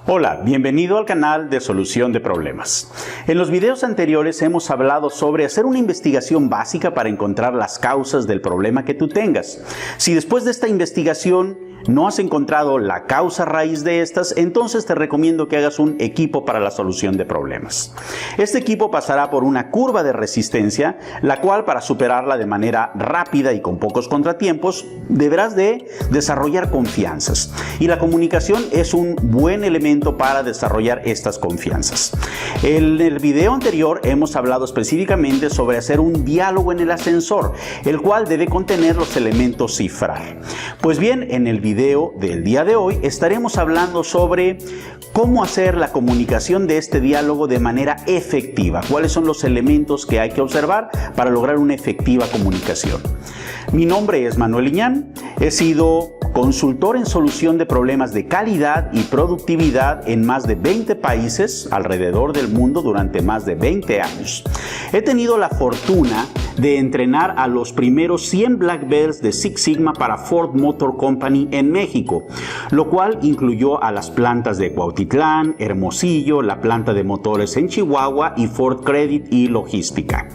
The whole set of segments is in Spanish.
Hola, bienvenido al canal de Solución de Problemas. En los videos anteriores hemos hablado sobre hacer una investigación básica para encontrar las causas del problema que tú tengas. Si después de esta investigación no has encontrado la causa raíz de estas, entonces te recomiendo que hagas un equipo para la solución de problemas. Este equipo pasará por una curva de resistencia, la cual para superarla de manera rápida y con pocos contratiempos, deberás de desarrollar confianzas. Y la comunicación es un buen elemento para desarrollar estas confianzas. En el video anterior hemos hablado específicamente sobre hacer un diálogo en el ascensor, el cual debe contener los elementos cifrar. Pues bien, en el video del día de hoy estaremos hablando sobre cómo hacer la comunicación de este diálogo de manera efectiva, cuáles son los elementos que hay que observar para lograr una efectiva comunicación. Mi nombre es Manuel Iñán, he sido consultor en solución de problemas de calidad y productividad en más de 20 países alrededor del mundo durante más de 20 años. He tenido la fortuna de entrenar a los primeros 100 Black Belts de Six Sigma para Ford Motor Company en México, lo cual incluyó a las plantas de Cuautitlán, Hermosillo, la planta de motores en Chihuahua y Ford Credit y Logística.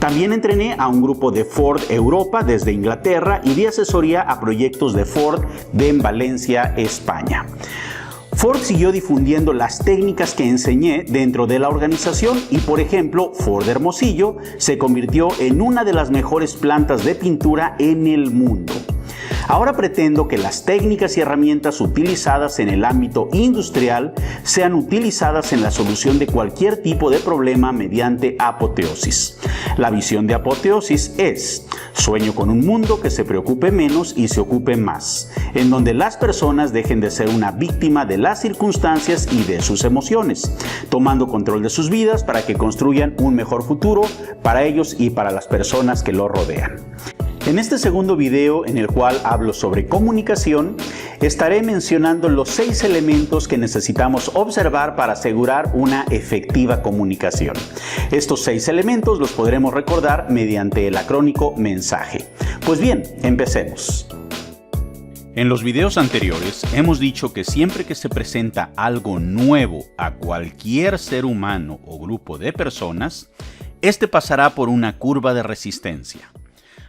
También entrené a un grupo de Ford Europa desde Inglaterra y di asesoría a proyectos de Ford en Valencia, España. Ford siguió difundiendo las técnicas que enseñé dentro de la organización y, por ejemplo, Ford Hermosillo se convirtió en una de las mejores plantas de pintura en el mundo. Ahora pretendo que las técnicas y herramientas utilizadas en el ámbito industrial sean utilizadas en la solución de cualquier tipo de problema mediante apoteosis. La visión de apoteosis es: sueño con un mundo que se preocupe menos y se ocupe más, en donde las personas dejen de ser una víctima de las circunstancias y de sus emociones, tomando control de sus vidas para que construyan un mejor futuro para ellos y para las personas que los rodean. En este segundo video, en el cual hablo sobre comunicación, estaré mencionando los 6 elementos que necesitamos observar para asegurar una efectiva comunicación. Estos 6 elementos los podremos recordar mediante el acrónico mensaje. Pues bien, empecemos. En los videos anteriores hemos dicho que siempre que se presenta algo nuevo a cualquier ser humano o grupo de personas, este pasará por una curva de resistencia.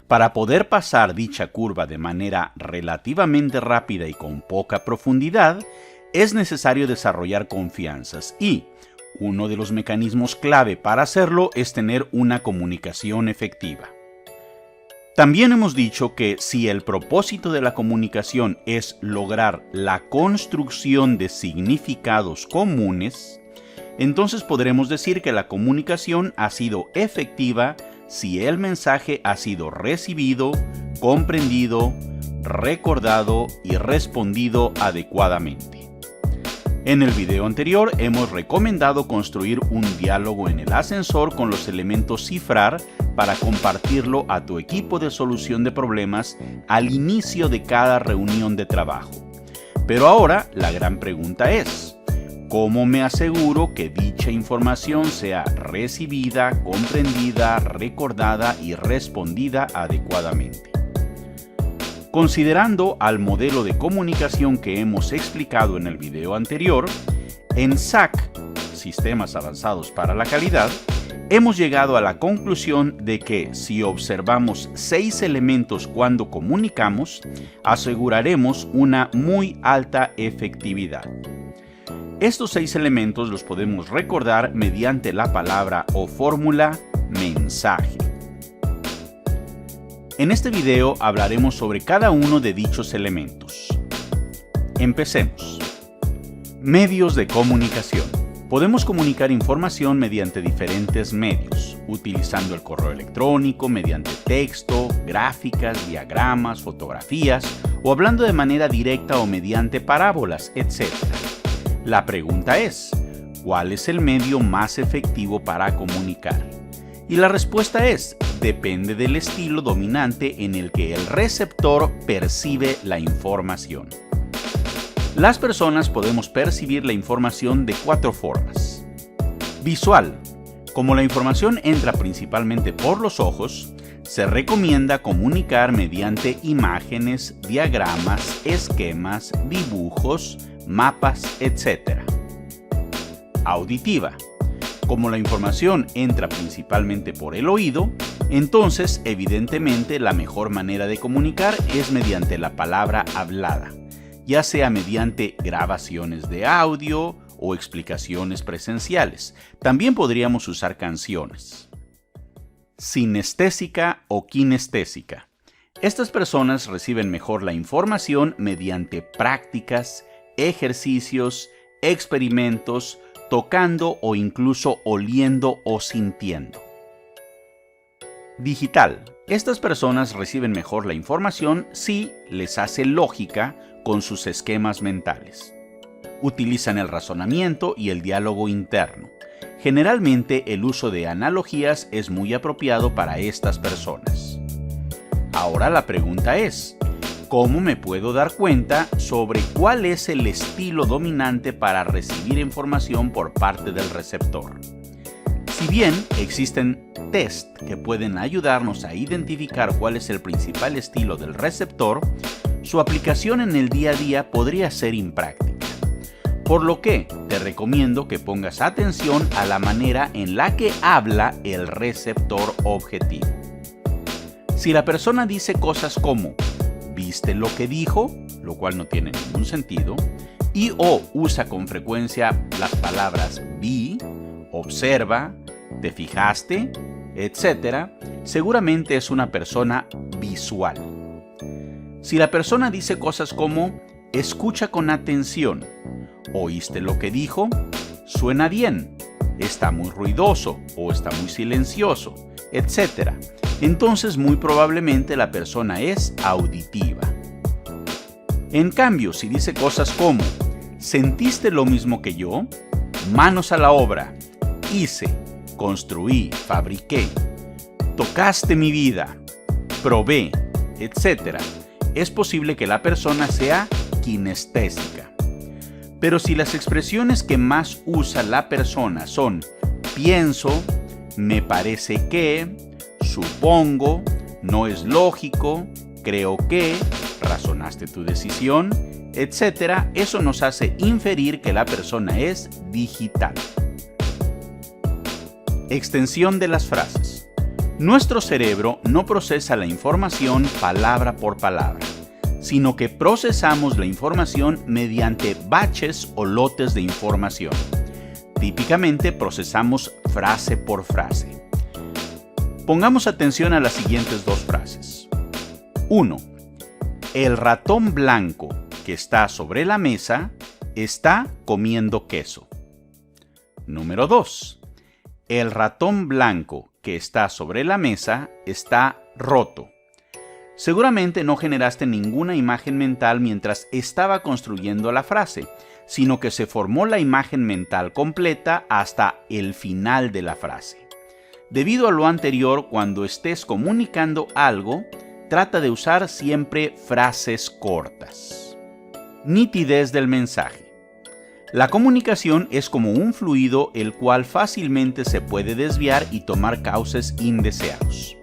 Para poder pasar dicha curva de manera relativamente rápida y con poca profundidad, es necesario desarrollar confianzas y uno de los mecanismos clave para hacerlo es tener una comunicación efectiva. También hemos dicho que si el propósito de la comunicación es lograr la construcción de significados comunes, entonces podremos decir que la comunicación ha sido efectiva si el mensaje ha sido recibido, comprendido, recordado y respondido adecuadamente. En el video anterior hemos recomendado construir un diálogo en el ascensor con los elementos cifrar para compartirlo a tu equipo de solución de problemas al inicio de cada reunión de trabajo. Pero ahora la gran pregunta es: ¿cómo me aseguro que dicha información sea recibida, comprendida, recordada y respondida adecuadamente? Considerando al modelo de comunicación que hemos explicado en el video anterior, en SAC, Sistemas Avanzados para la Calidad, hemos llegado a la conclusión de que si observamos 6 elementos cuando comunicamos, aseguraremos una muy alta efectividad. Estos 6 elementos los podemos recordar mediante la palabra o fórmula mensaje. En este video hablaremos sobre cada uno de dichos elementos. Empecemos. Medios de comunicación. Podemos comunicar información mediante diferentes medios, utilizando el correo electrónico, mediante texto, gráficas, diagramas, fotografías, o hablando de manera directa o mediante parábolas, etc. La pregunta es: ¿cuál es el medio más efectivo para comunicar? Y la respuesta es: depende del estilo dominante en el que el receptor percibe la información. Las personas podemos percibir la información de 4 formas. Visual. Como la información entra principalmente por los ojos, se recomienda comunicar mediante imágenes, diagramas, esquemas, dibujos, mapas, etc. auditiva. Como la información entra principalmente por el oído, entonces evidentemente la mejor manera de comunicar es mediante la palabra hablada, ya sea mediante grabaciones de audio o explicaciones presenciales. También podríamos usar canciones. Sinestésica o kinestésica. Estas personas reciben mejor la información mediante prácticas, ejercicios, experimentos, tocando o incluso oliendo o sintiendo. Digital. Estas personas reciben mejor la información si les hace lógica con sus esquemas mentales. Utilizan el razonamiento y el diálogo interno. Generalmente el uso de analogías es muy apropiado para estas personas. Ahora la pregunta es, ¿cómo me puedo dar cuenta sobre cuál es el estilo dominante para recibir información por parte del receptor? Si bien existen test que pueden ayudarnos a identificar cuál es el principal estilo del receptor, su aplicación en el día a día podría ser impráctica. Por lo que te recomiendo que pongas atención a la manera en la que habla el receptor objetivo. Si la persona dice cosas como ¿viste lo que dijo?, lo cual no tiene ningún sentido, y o usa con frecuencia las palabras vi, observa, te fijaste, etc., seguramente es una persona visual. Si la persona dice cosas como escucha con atención, ¿oíste lo que dijo?, suena bien, está muy ruidoso o está muy silencioso, etc., entonces muy probablemente la persona es auditiva. En cambio, si dice cosas como ¿sentiste lo mismo que yo?, manos a la obra, hice, construí, fabriqué, tocaste mi vida, probé, etc., es posible que la persona sea kinestésica. Pero si las expresiones que más usa la persona son pienso, me parece que, supongo, no es lógico, creo que, razonaste tu decisión, etc., eso nos hace inferir que la persona es digital. Extensión de las frases. Nuestro cerebro no procesa la información palabra por palabra, sino que procesamos la información mediante baches o lotes de información. Típicamente procesamos frase por frase. Pongamos atención a las siguientes dos frases. 1. El ratón blanco que está sobre la mesa está comiendo queso. Número 2. El ratón blanco que está sobre la mesa está roto. Seguramente no generaste ninguna imagen mental mientras estaba construyendo la frase, sino que se formó la imagen mental completa hasta el final de la frase. Debido a lo anterior, cuando estés comunicando algo, trata de usar siempre frases cortas. Nitidez del mensaje. La comunicación es como un fluido el cual fácilmente se puede desviar y tomar cauces indeseados.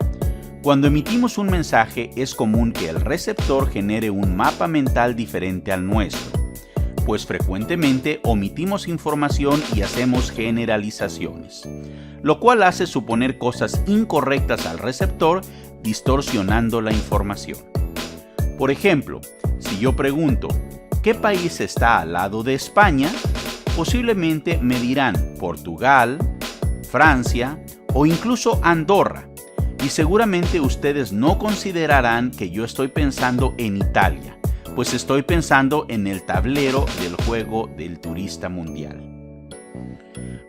Cuando emitimos un mensaje es común que el receptor genere un mapa mental diferente al nuestro, pues frecuentemente omitimos información y hacemos generalizaciones, lo cual hace suponer cosas incorrectas al receptor, distorsionando la información. Por ejemplo, si yo pregunto, ¿qué país está al lado de España?, posiblemente me dirán Portugal, Francia o incluso Andorra, y seguramente ustedes no considerarán que yo estoy pensando en Italia, pues estoy pensando en el tablero del juego del turista mundial.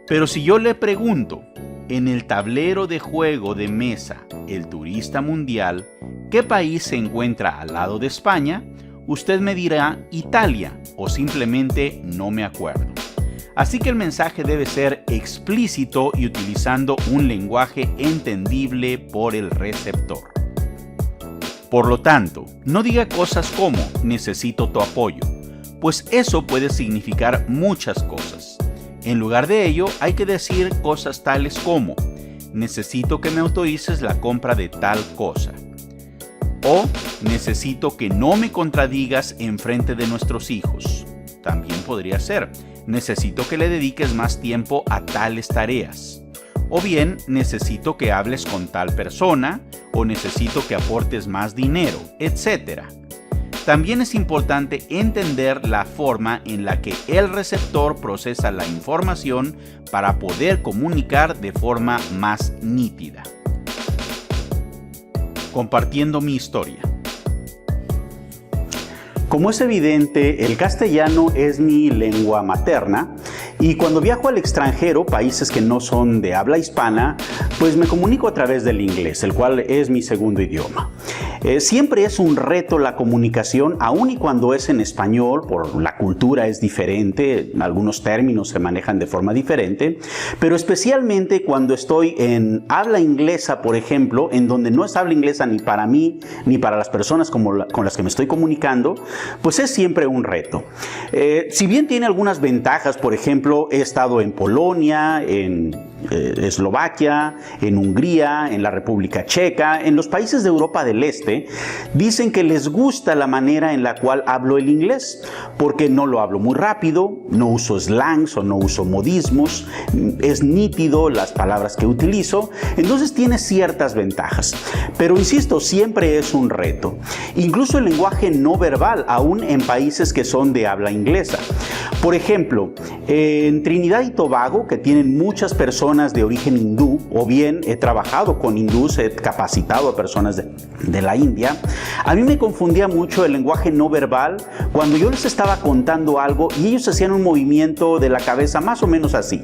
Pero si yo le pregunto, en el tablero de juego de mesa, el turista mundial, ¿qué país se encuentra al lado de España?, usted me dirá Italia o simplemente no me acuerdo. Así que el mensaje debe ser explícito y utilizando un lenguaje entendible por el receptor. Por lo tanto, no diga cosas como necesito tu apoyo, pues eso puede significar muchas cosas. En lugar de ello, hay que decir cosas tales como necesito que me autorices la compra de tal cosa. O necesito que no me contradigas en frente de nuestros hijos. También podría ser, necesito que le dediques más tiempo a tales tareas. O bien, necesito que hables con tal persona, o necesito que aportes más dinero, etc. También es importante entender la forma en la que el receptor procesa la información para poder comunicar de forma más nítida. Compartiendo mi historia. Como es evidente, el castellano es mi lengua materna y cuando viajo al extranjero, países que no son de habla hispana, pues me comunico a través del inglés, el cual es mi segundo idioma. Siempre es un reto la comunicación, aun y cuando es en español, por la cultura es diferente, algunos términos se manejan de forma diferente, pero especialmente cuando estoy en habla inglesa, por ejemplo, en donde no es habla inglesa ni para mí, ni para las personas con las que me estoy comunicando, pues es siempre un reto. Si bien tiene algunas ventajas, por ejemplo, he estado en Polonia, en Eslovaquia, en Hungría, en la República Checa, en los países de Europa del Este, dicen que les gusta la manera en la cual hablo el inglés, porque no lo hablo muy rápido, no uso slangs o no uso modismos, es nítido las palabras que utilizo, entonces tiene ciertas ventajas. Pero insisto, siempre es un reto. Incluso el lenguaje no verbal, aún en países que son de habla inglesa. Por ejemplo, en Trinidad y Tobago, que tienen muchas personas de origen hindú, o bien he trabajado con hindús, he capacitado a personas de la India, a mí me confundía mucho el lenguaje no verbal cuando yo les estaba contando algo y ellos hacían un movimiento de la cabeza más o menos así.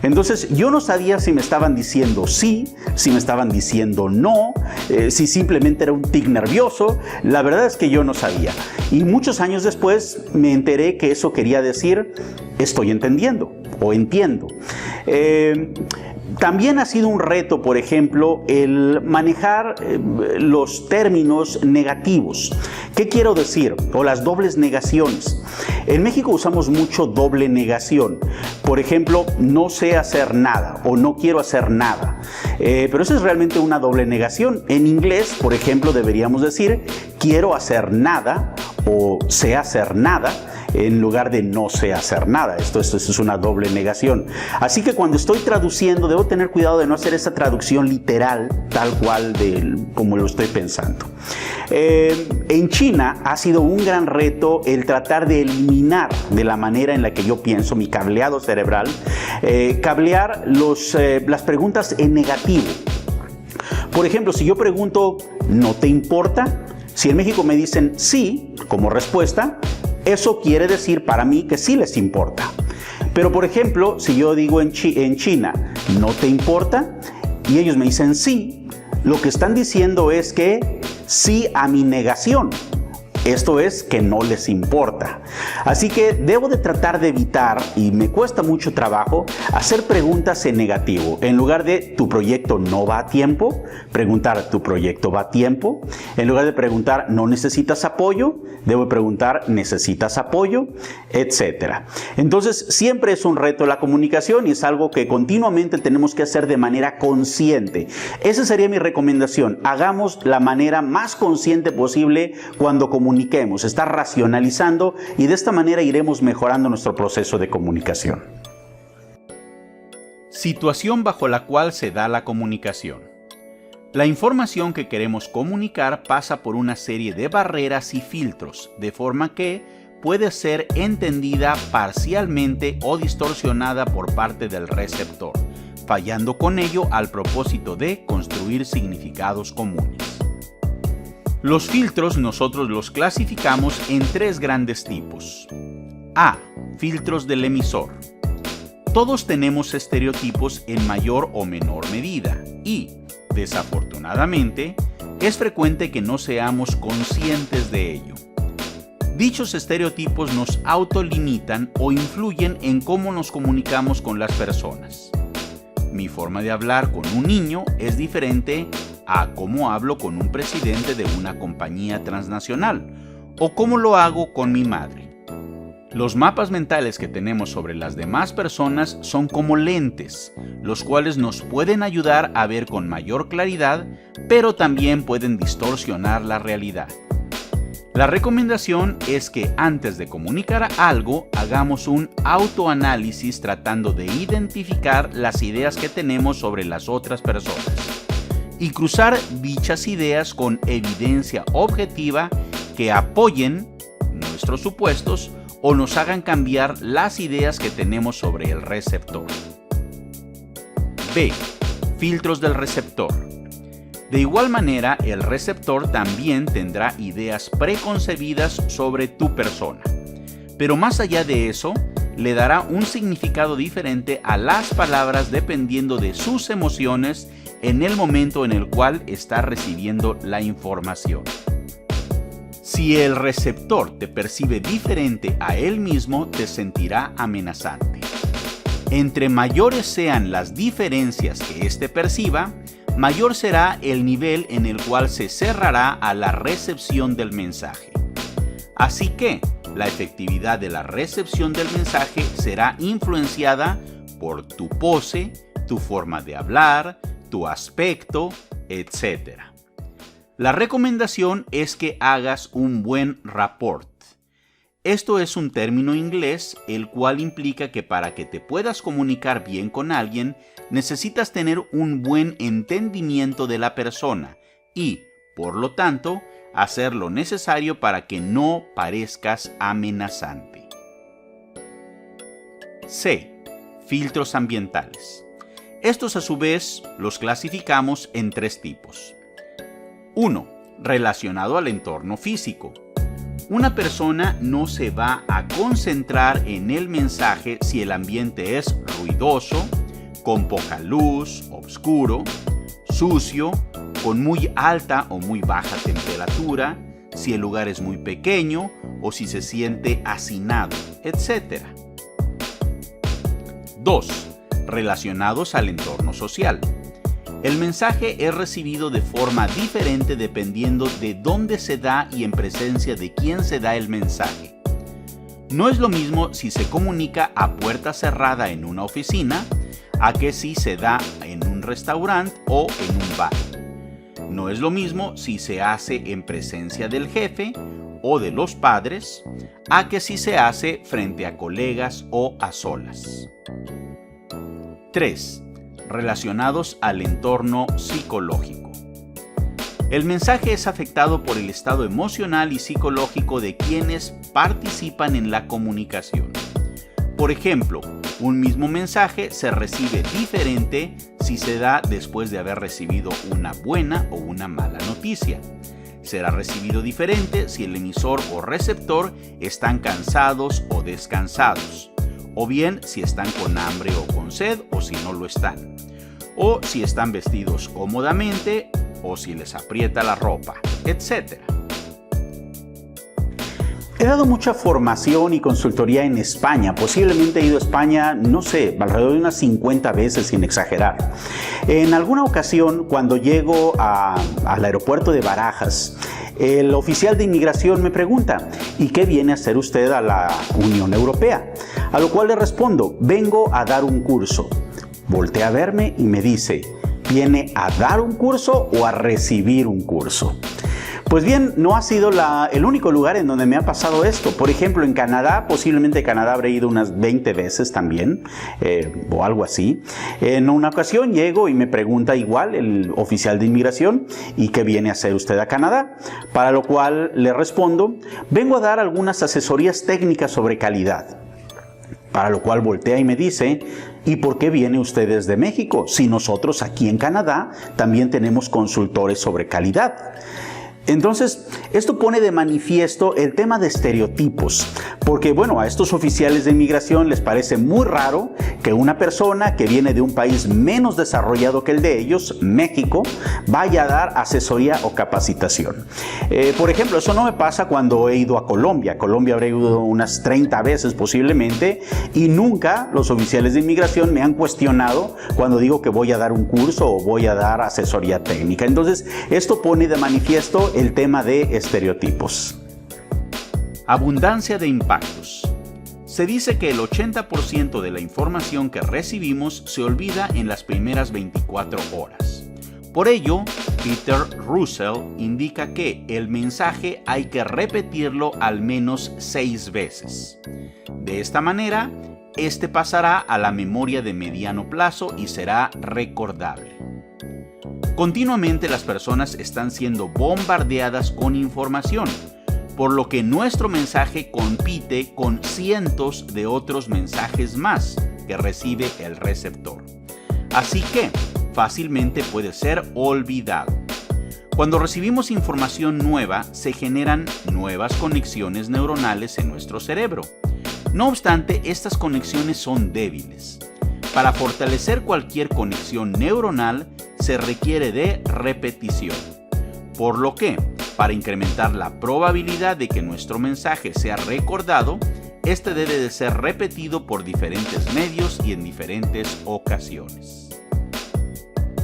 Entonces yo no sabía si me estaban diciendo sí, si me estaban diciendo no, si simplemente era un tic nervioso. La verdad es que yo no sabía. Y muchos años después me enteré que eso quería decir estoy entendiendo o entiendo. También ha sido un reto, por ejemplo, el manejar los términos negativos. ¿Qué quiero decir? O las dobles negaciones. En México usamos mucho doble negación. Por ejemplo, no sé hacer nada o no quiero hacer nada. Pero eso es realmente una doble negación. En inglés, por ejemplo, deberíamos decir quiero hacer nada o sé hacer nada, en lugar de no sé hacer nada. Esto es una doble negación. Así que cuando estoy traduciendo, debo tener cuidado de no hacer esa traducción literal, tal cual como lo estoy pensando. En China ha sido un gran reto el tratar de eliminar de la manera en la que yo pienso, mi cableado cerebral, cablear las preguntas en negativo. Por ejemplo, si yo pregunto, ¿no te importa? Si en México me dicen sí como respuesta, eso quiere decir para mí que sí les importa. Pero por ejemplo, si yo digo en China, ¿no te importa? Y ellos me dicen sí, lo que están diciendo es que sí a mi negación. Esto es que no les importa. Así que debo de tratar de evitar, y me cuesta mucho trabajo, hacer preguntas en negativo. En lugar de ¿tu proyecto no va a tiempo?, preguntar ¿tu proyecto va a tiempo? En lugar de preguntar ¿no necesitas apoyo?, debo preguntar ¿necesitas apoyo?, etcétera. Entonces siempre es un reto la comunicación y es algo que continuamente tenemos que hacer de manera consciente. Esa sería mi recomendación. Hagamos la manera más consciente posible cuando comunicamos. Estar racionalizando y de esta manera iremos mejorando nuestro proceso de comunicación. Situación bajo la cual se da la comunicación. La información que queremos comunicar pasa por una serie de barreras y filtros, de forma que puede ser entendida parcialmente o distorsionada por parte del receptor, fallando con ello al propósito de construir significados comunes. Los filtros nosotros los clasificamos en tres grandes tipos. A. Filtros del emisor. Todos tenemos estereotipos en mayor o menor medida y, desafortunadamente, es frecuente que no seamos conscientes de ello. Dichos estereotipos nos autolimitan o influyen en cómo nos comunicamos con las personas. Mi forma de hablar con un niño es diferente a cómo hablo con un presidente de una compañía transnacional o cómo lo hago con mi madre. Los mapas mentales que tenemos sobre las demás personas son como lentes, los cuales nos pueden ayudar a ver con mayor claridad, pero también pueden distorsionar la realidad. La recomendación es que antes de comunicar algo, hagamos un autoanálisis tratando de identificar las ideas que tenemos sobre las otras personas y cruzar dichas ideas con evidencia objetiva que apoyen nuestros supuestos o nos hagan cambiar las ideas que tenemos sobre el receptor. B. Filtros del receptor. De igual manera, el receptor también tendrá ideas preconcebidas sobre tu persona. Pero más allá de eso, le dará un significado diferente a las palabras dependiendo de sus emociones en el momento en el cual está recibiendo la información. Si el receptor te percibe diferente a él mismo, te sentirá amenazante. Entre mayores sean las diferencias que éste perciba, mayor será el nivel en el cual se cerrará a la recepción del mensaje. Así que, la efectividad de la recepción del mensaje será influenciada por tu pose, tu forma de hablar, tu aspecto, etc. La recomendación es que hagas un buen rapport. Esto es un término inglés, el cual implica que para que te puedas comunicar bien con alguien, necesitas tener un buen entendimiento de la persona y, por lo tanto, hacer lo necesario para que no parezcas amenazante. C. Filtros ambientales. Estos a su vez los clasificamos en 3 tipos. 1. Relacionado al entorno físico. Una persona no se va a concentrar en el mensaje si el ambiente es ruidoso, con poca luz, oscuro, sucio, con muy alta o muy baja temperatura, si el lugar es muy pequeño o si se siente hacinado, etc. 2. Relacionados al entorno social. El mensaje es recibido de forma diferente dependiendo de dónde se da y en presencia de quién se da el mensaje. No es lo mismo si se comunica a puerta cerrada en una oficina a que si se da en un restaurante o en un bar. No es lo mismo si se hace en presencia del jefe o de los padres a que si se hace frente a colegas o a solas. 3. Relacionados al entorno psicológico. El mensaje es afectado por el estado emocional y psicológico de quienes participan en la comunicación. Por ejemplo, un mismo mensaje se recibe diferente si se da después de haber recibido una buena o una mala noticia. Será recibido diferente si el emisor o receptor están cansados o descansados, o bien si están con hambre o con sed o si no lo están, o si están vestidos cómodamente o si les aprieta la ropa, etc. He dado mucha formación y consultoría en España. Posiblemente he ido a España, no sé, alrededor de unas 50 veces sin exagerar. En alguna ocasión, cuando llego al aeropuerto de Barajas, el oficial de inmigración me pregunta, ¿y qué viene a hacer usted a la Unión Europea? A lo cual le respondo, vengo a dar un curso. Voltea a verme y me dice, ¿viene a dar un curso o a recibir un curso? Pues bien, no ha sido el único lugar en donde me ha pasado esto. Por ejemplo, en Canadá, posiblemente Canadá habré ido unas 20 veces también, o algo así. En una ocasión llego y me pregunta igual el oficial de inmigración, ¿y qué viene a hacer usted a Canadá? Para lo cual le respondo, vengo a dar algunas asesorías técnicas sobre calidad. Para lo cual voltea y me dice, ¿y por qué viene usted desde México? Si nosotros aquí en Canadá también tenemos consultores sobre calidad. Entonces, esto pone de manifiesto el tema de estereotipos, porque bueno, a estos oficiales de inmigración les parece muy raro que una persona que viene de un país menos desarrollado que el de ellos, México, vaya a dar asesoría o capacitación. Por ejemplo, eso no me pasa cuando he ido a Colombia. Colombia habré ido unas 30 veces posiblemente y nunca los oficiales de inmigración me han cuestionado cuando digo que voy a dar un curso o voy a dar asesoría técnica. Entonces, esto pone de manifiesto el tema de estereotipos. Abundancia de impactos. Se dice que el 80% de la información que recibimos se olvida en las primeras 24 horas. Por ello, Peter Russell indica que el mensaje hay que repetirlo al menos 6 veces. De esta manera, este pasará a la memoria de mediano plazo y será recordable. Continuamente las personas están siendo bombardeadas con información, por lo que nuestro mensaje compite con cientos de otros mensajes más que recibe el receptor. Así que fácilmente puede ser olvidado. Cuando recibimos información nueva, se generan nuevas conexiones neuronales en nuestro cerebro. No obstante, estas conexiones son débiles. Para fortalecer cualquier conexión neuronal, se requiere de repetición. Por lo que, para incrementar la probabilidad de que nuestro mensaje sea recordado, este debe de ser repetido por diferentes medios y en diferentes ocasiones.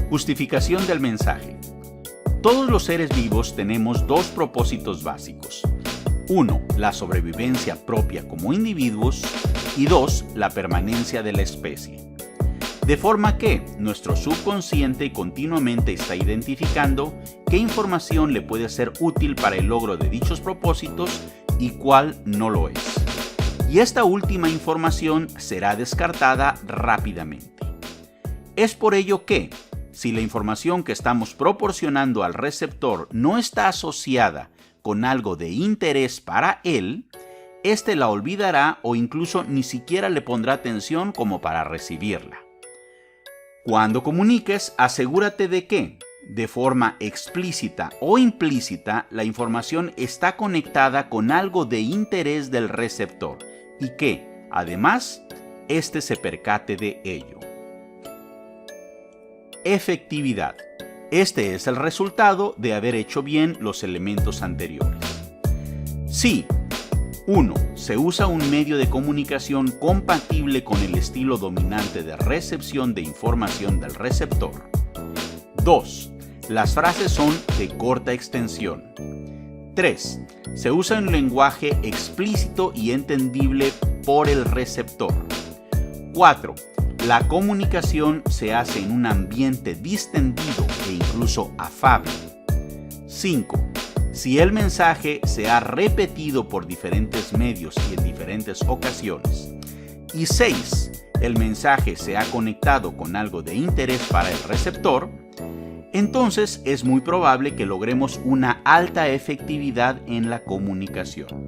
Justificación del mensaje. Todos los seres vivos tenemos dos propósitos básicos. 1. La sobrevivencia propia como individuos y 2. La permanencia de la especie. De forma que nuestro subconsciente continuamente está identificando qué información le puede ser útil para el logro de dichos propósitos y cuál no lo es. Y esta última información será descartada rápidamente. Es por ello que, si la información que estamos proporcionando al receptor no está asociada con algo de interés para él, éste la olvidará o incluso ni siquiera le pondrá atención como para recibirla. Cuando comuniques, asegúrate de que, de forma explícita o implícita, la información está conectada con algo de interés del receptor y que, además, éste se percate de ello. Efectividad. Este es el resultado de haber hecho bien los elementos anteriores. Si 1. Se usa un medio de comunicación compatible con el estilo dominante de recepción de información del receptor. 2. Las frases son de corta extensión. 3. Se usa un lenguaje explícito y entendible por el receptor. 4. La comunicación se hace en un ambiente distendido e incluso afable. 5. Si el mensaje se ha repetido por diferentes medios y en diferentes ocasiones. Y 6. El mensaje se ha conectado con algo de interés para el receptor, entonces es muy probable que logremos una alta efectividad en la comunicación.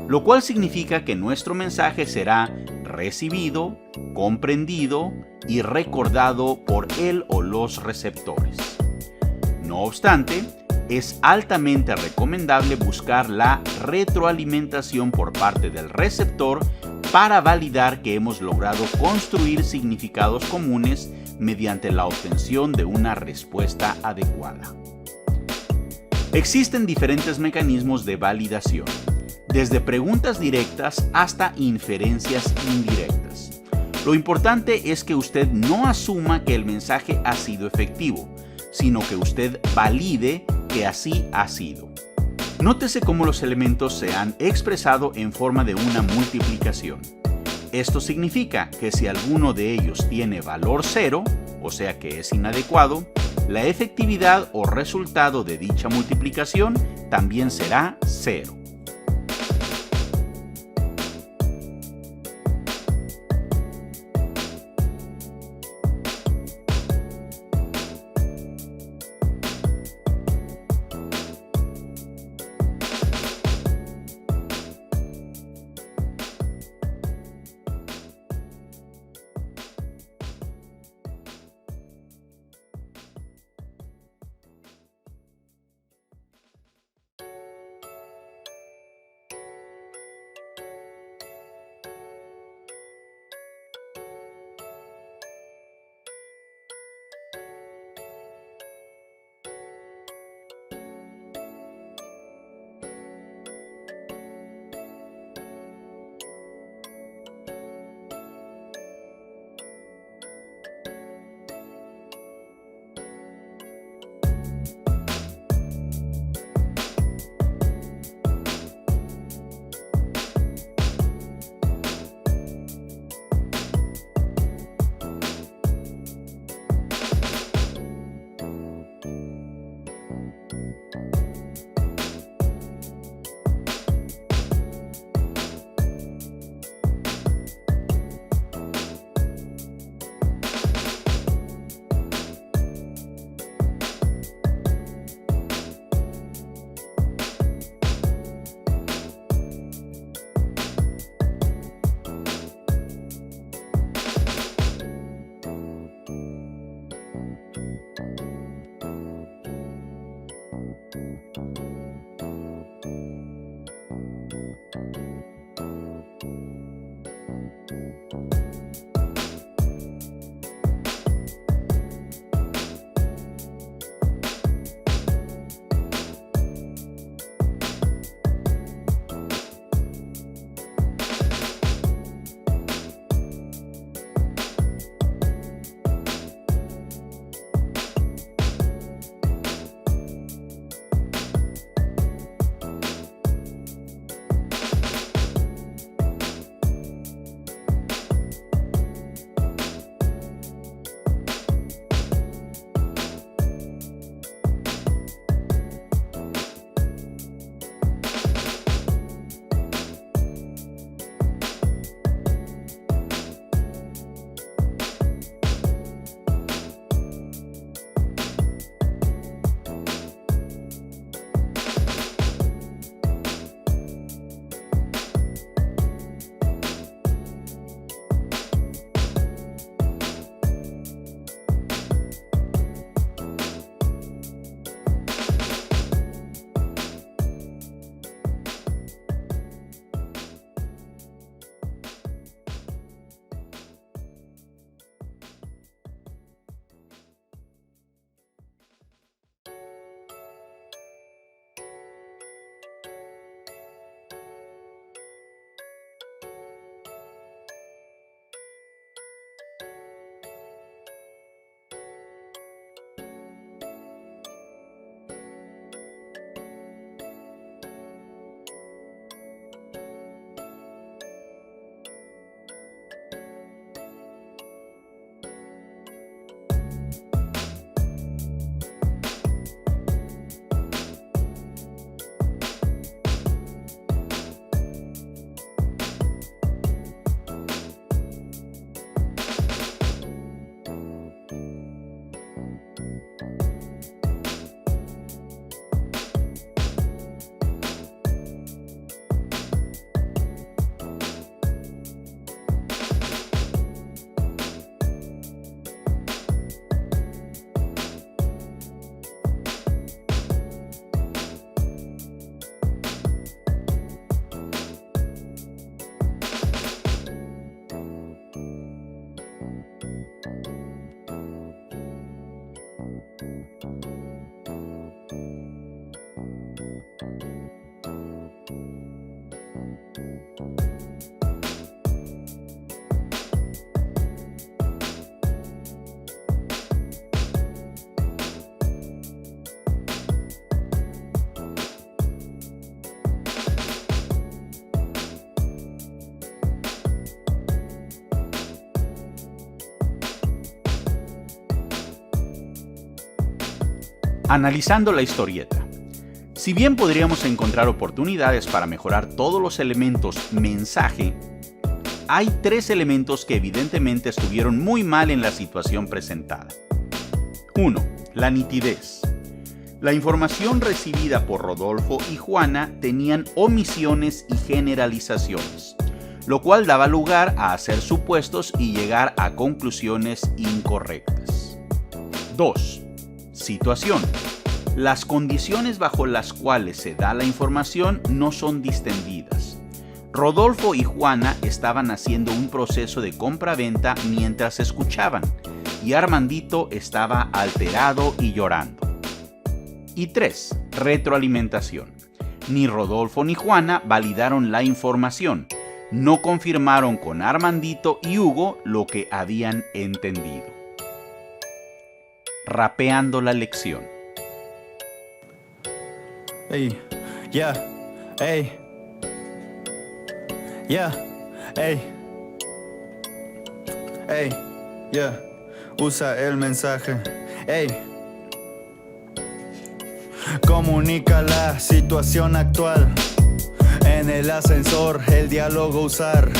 Lo cual significa que nuestro mensaje será recibido, comprendido y recordado por él o los receptores. No obstante, es altamente recomendable buscar la retroalimentación por parte del receptor para validar que hemos logrado construir significados comunes mediante la obtención de una respuesta adecuada. Existen diferentes mecanismos de validación, desde preguntas directas hasta inferencias indirectas. Lo importante es que usted no asuma que el mensaje ha sido efectivo, sino que usted valide que así ha sido. Nótese cómo los elementos se han expresado en forma de una multiplicación. Esto significa que si alguno de ellos tiene valor 0, o sea que es inadecuado, la efectividad o resultado de dicha multiplicación también será 0. Analizando la historieta. Si bien podríamos encontrar oportunidades para mejorar todos los elementos mensaje, hay 3 elementos que evidentemente estuvieron muy mal en la situación presentada. 1. La nitidez. La información recibida por Rodolfo y Juana tenían omisiones y generalizaciones, lo cual daba lugar a hacer supuestos y llegar a conclusiones incorrectas. 2. Situación. Las condiciones bajo las cuales se da la información no son distendidas. Rodolfo y Juana estaban haciendo un proceso de compra-venta mientras escuchaban, y Armandito estaba alterado y llorando. Y 3. Retroalimentación. Ni Rodolfo ni Juana validaron la información, no confirmaron con Armandito y Hugo lo que habían entendido. Rapeando la lección. Ey, yeah, ey, yeah, ey, ey, yeah, usa el mensaje, ey. Comunica la situación actual, en el ascensor el diálogo usar.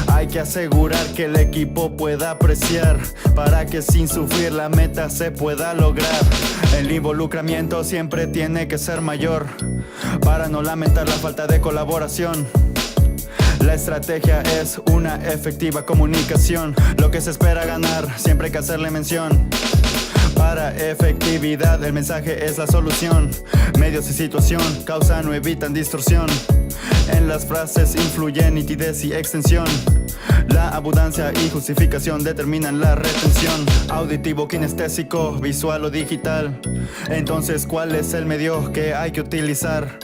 Hay que asegurar que el equipo pueda apreciar, para que sin sufrir la meta se pueda lograr. El involucramiento siempre tiene que ser mayor, para no lamentar la falta de colaboración. La estrategia es una efectiva comunicación, lo que se espera ganar, siempre hay que hacerle mención. Para efectividad el mensaje es la solución. Medios y situación causan o evitan distorsión. En las frases influyen nitidez y extensión. La abundancia y justificación determinan la retención. Auditivo, kinestésico, visual o digital. Entonces, ¿cuál es el medio que hay que utilizar?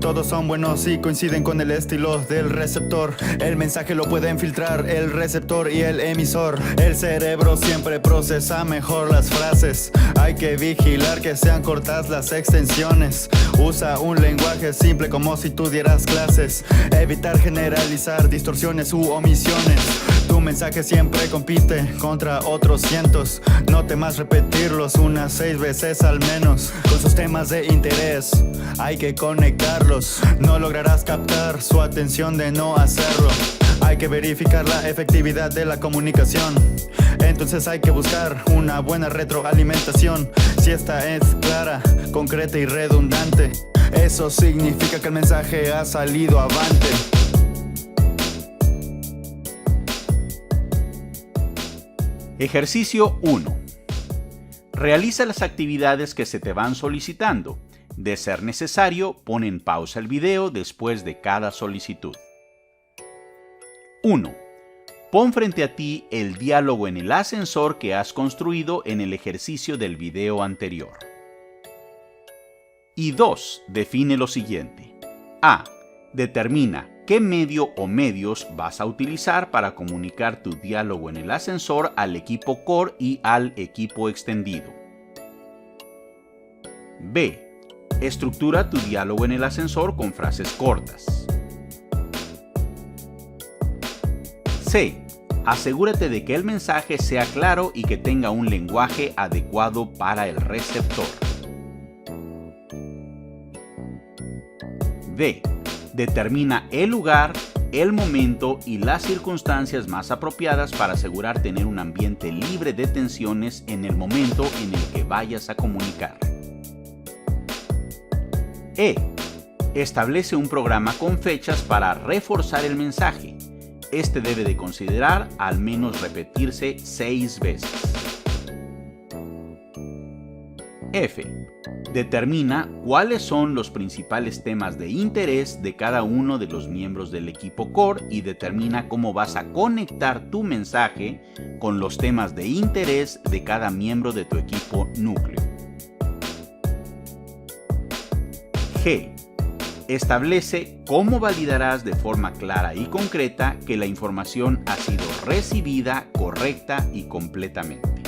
Todos son buenos y coinciden con el estilo del receptor. El mensaje lo pueden filtrar el receptor y el emisor. El cerebro siempre procesa mejor las frases. Hay que vigilar que sean cortas las extensiones. Usa un lenguaje simple como si tú dieras clases. Evitar generalizar distorsiones u omisiones. Tu mensaje siempre compite contra otros cientos. No temas repetirlos unas 6 veces al menos. Con sus temas de interés hay que conectarlos. No lograrás captar su atención de no hacerlo. Hay que verificar la efectividad de la comunicación. Entonces hay que buscar una buena retroalimentación. Si esta es clara, concreta y redundante, eso significa que el mensaje ha salido avante. Ejercicio 1. Realiza las actividades que se te van solicitando. De ser necesario, pon en pausa el video después de cada solicitud. 1. Pon frente a ti el diálogo en el ascensor que has construido en el ejercicio del video anterior. Y 2. Define lo siguiente. A. Determina qué medio o medios vas a utilizar para comunicar tu diálogo en el ascensor al equipo core y al equipo extendido. B. Estructura tu diálogo en el ascensor con frases cortas. C. Asegúrate de que el mensaje sea claro y que tenga un lenguaje adecuado para el receptor. D. Determina el lugar, el momento y las circunstancias más apropiadas para asegurar tener un ambiente libre de tensiones en el momento en el que vayas a comunicar. E. Establece un programa con fechas para reforzar el mensaje. Este debe de considerar al menos repetirse 6 veces. F. Determina cuáles son los principales temas de interés de cada uno de los miembros del equipo core y determina cómo vas a conectar tu mensaje con los temas de interés de cada miembro de tu equipo núcleo. G. Establece cómo validarás de forma clara y concreta que la información ha sido recibida correcta y completamente.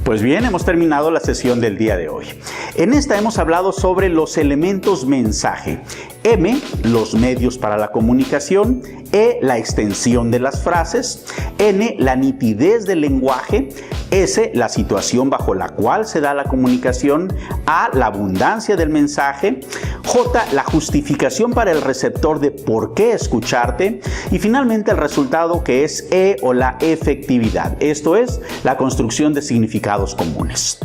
Pues bien, hemos terminado la sesión del día de hoy. En esta hemos hablado sobre los elementos mensaje. M, los medios para la comunicación. E, la extensión de las frases. N, la nitidez del lenguaje. S, la situación bajo la cual se da la comunicación. A, la abundancia del mensaje. J, la justificación para el receptor de por qué escucharte. Y finalmente el resultado, que es E, o la efectividad. Esto es la construcción de significados comunes.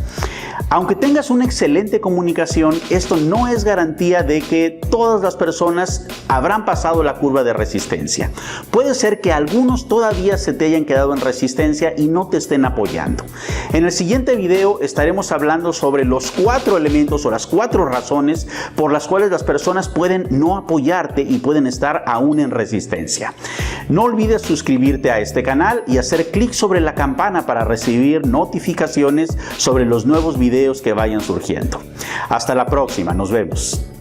Aunque tengas una excelente comunicación, esto no es garantía de que todas las personas habrán pasado la curva de resistencia. Puede ser que algunos todavía se te hayan quedado en resistencia y no te estén apoyando. En el siguiente video estaremos hablando sobre los 4 elementos o las 4 razones por las cuales las personas pueden no apoyarte y pueden estar aún en resistencia. No olvides suscribirte a este canal y hacer clic sobre la campana para recibir notificaciones sobre los nuevos videos que vayan surgiendo. Hasta la próxima, nos vemos.